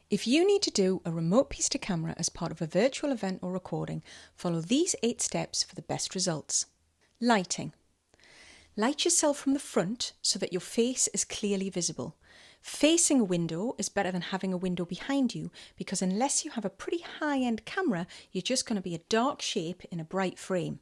If you need to do a remote piece to camera as part of a virtual event or recording, follow these 8 steps for the best results. Lighting. Light yourself from the front so that your face is clearly visible. Facing a window is better than having a window behind you because unless you have a pretty high-end camera, you're just going to be a dark shape in a bright frame.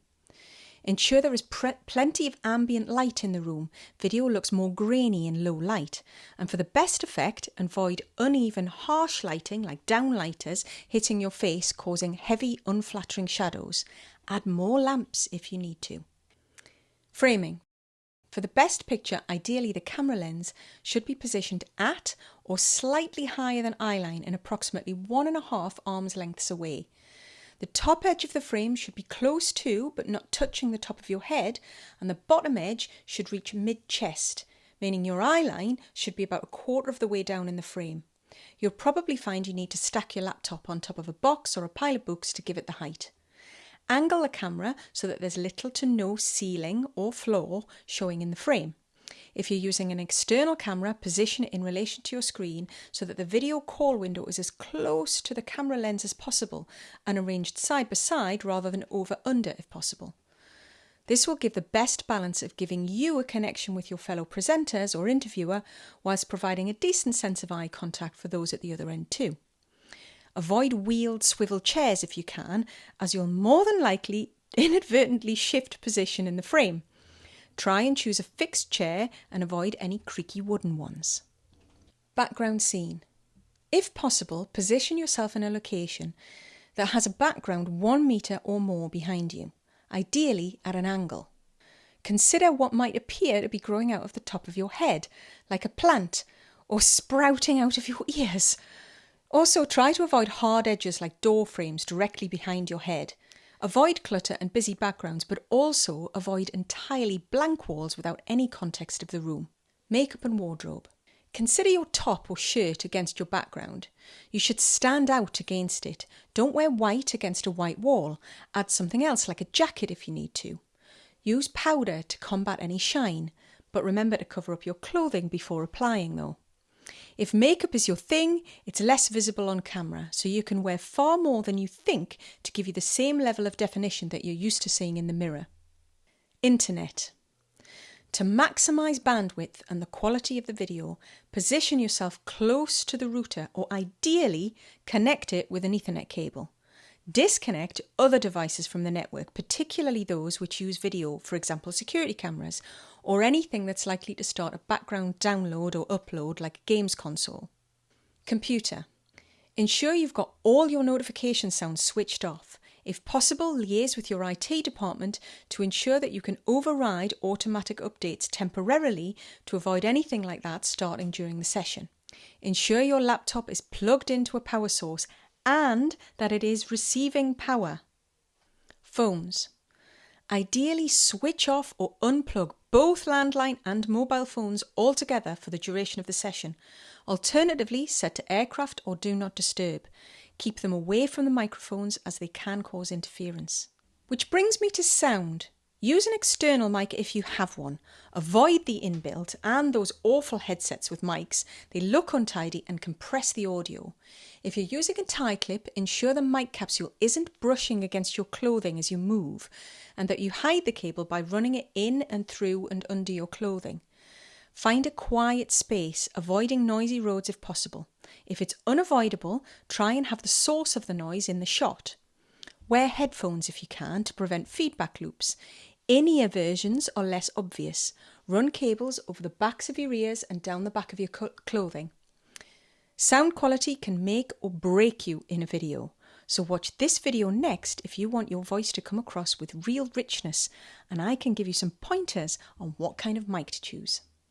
Ensure there is plenty of ambient light in the room. Video looks more grainy in low light. And for the best effect, avoid uneven, harsh lighting like downlighters hitting your face, causing heavy, unflattering shadows. Add more lamps if you need to. Framing. For the best picture, ideally the camera lens should be positioned at or slightly higher than eyeline and approximately 1.5 arms lengths away. The top edge of the frame should be close to but not touching the top of your head, and the bottom edge should reach mid-chest, meaning your eyeline should be about 1/4 of the way down in the frame. You'll probably find you need to stack your laptop on top of a box or a pile of books to give it the height. Angle the camera so that there's little to no ceiling or floor showing in the frame. If you're using an external camera, position it in relation to your screen so that the video call window is as close to the camera lens as possible and arranged side by side rather than over-under if possible. This will give the best balance of giving you a connection with your fellow presenters or interviewer whilst providing a decent sense of eye contact for those at the other end too. Avoid wheeled swivel chairs if you can, as you'll more than likely inadvertently shift position in the frame. Try and choose a fixed chair and avoid any creaky wooden ones. Background scene. If possible, position yourself in a location that has a background 1 metre or more behind you, ideally at an angle. Consider what might appear to be growing out of the top of your head, like a plant, or sprouting out of your ears. Also, try to avoid hard edges like door frames directly behind your head. Avoid clutter and busy backgrounds, but also avoid entirely blank walls without any context of the room. Makeup and wardrobe. Consider your top or shirt against your background. You should stand out against it. Don't wear white against a white wall. Add something else like a jacket if you need to. Use powder to combat any shine, but remember to cover up your clothing before applying though. If makeup is your thing, it's less visible on camera, so you can wear far more than you think to give you the same level of definition that you're used to seeing in the mirror. Internet. To maximise bandwidth and the quality of the video, position yourself close to the router or ideally connect it with an Ethernet cable. Disconnect other devices from the network, particularly those which use video, for example security cameras, or anything that's likely to start a background download or upload like a games console. Computer. Ensure you've got all your notification sounds switched off. If possible, liaise with your IT department to ensure that you can override automatic updates temporarily to avoid anything like that starting during the session. Ensure your laptop is plugged into a power source and that it is receiving power. Phones. Ideally switch off or unplug both landline and mobile phones altogether for the duration of the session. Alternatively, set to aircraft or do not disturb. Keep them away from the microphones as they can cause interference. Which brings me to sound. Use an external mic if you have one. Avoid the inbuilt and those awful headsets with mics. They look untidy and compress the audio. If you're using a tie clip, ensure the mic capsule isn't brushing against your clothing as you move, and that you hide the cable by running it in and through and under your clothing. Find a quiet space, avoiding noisy roads if possible. If it's unavoidable, try and have the source of the noise in the shot. Wear headphones if you can to prevent feedback loops. In-ear versions are less obvious. Run cables over the backs of your ears and down the back of your clothing. Sound quality can make or break you in a video. So watch this video next if you want your voice to come across with real richness, and I can give you some pointers on what kind of mic to choose.